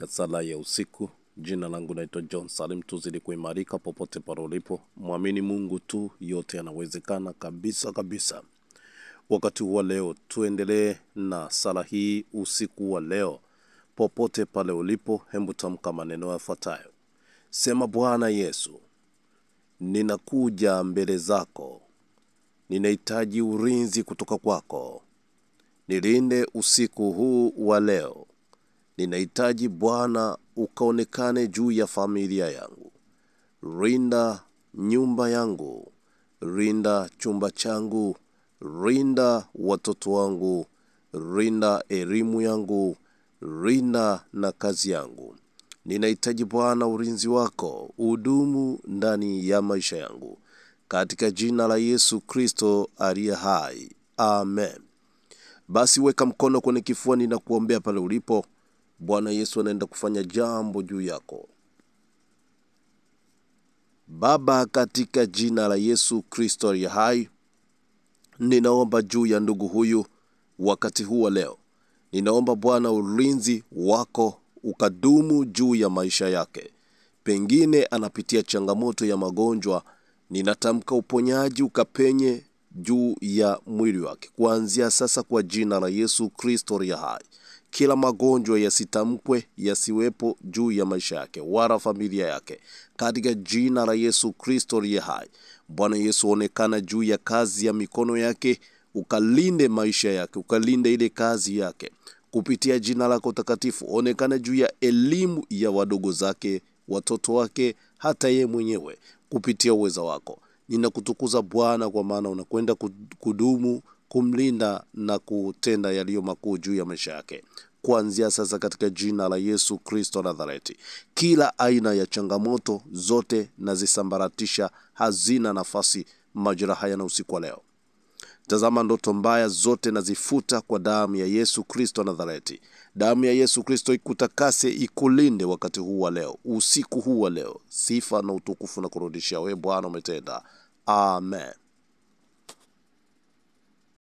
katika sala ya usiku. Jina langu naitwa John Salim. Tuzidi kuimarika popote pale ulipo. Muamini Mungu tu, yote yanawezekana kabisa kabisa. Wakati wa leo tuendelee na sala hii usiku wa leo. Popote pale ulipo, hebu tamka maneno yafuatayo. Sema: Bwana Yesu, ninakuja mbele zako. Ninahitaji ulinzi kutoka kwako. Nilinde usiku huu wa leo. Ninahitaji Bwana ukaonekane juu ya familia yangu. Linda nyumba yangu, linda chumba changu, linda watoto wangu, linda elimu yangu, linda na kazi yangu. Ninahitaji Bwana ulinzi wako udumu ndani ya maisha yangu. Katika jina la Yesu Kristo aliye hai. Amen. Basi weka mkono kwenye kifuani na kuombea pale ulipo. Bwana Yesu anaenda kufanya jambo juu yako. Baba, katika jina la Yesu Kristo aliye hai, ninaomba juu ya ndugu huyu wakati huu wa leo. Ninaomba Bwana ulinzi wako ukadumu juu ya maisha yake. Pengine anapitia changamoto ya magonjwa. Ninatamka uponyaji ukapenye juu ya mwili wake kuanzia sasa kwa jina la Yesu Kristo aliye hai. Kila magonjwa yasitamkwe, yasiwepo juu ya maisha yake wala familia yake, katika jina la Yesu Kristo aliye hai. Bwana Yesu, onekana juu ya kazi ya mikono yake, ukalinde maisha yake, ukalinde ile kazi yake kupitia jina lako takatifu. Onekana juu ya elimu ya wadogo zake, watoto wake, hata yeye mwenyewe kupitia uweza wako. Ninakutukuza Bwana, kwa maana unakwenda kudumu kumlinda na kutenda yaliyo makuu juu ya maisha yake kuanzia sasa katika jina la Yesu Kristo Nazareti. Kila aina ya changamoto zote nazisambaratisha, hazina nafasi majira haya na usiku wa leo. Tazama, ndoto mbaya zote nazifuta kwa damu ya Yesu Kristo Nazareti. Damu ya Yesu Kristo ikutakase, ikulinde wakati huu wa leo, usiku huu wa leo. Sifa na utukufu na kurudishia wewe Bwana umetenda. Amen.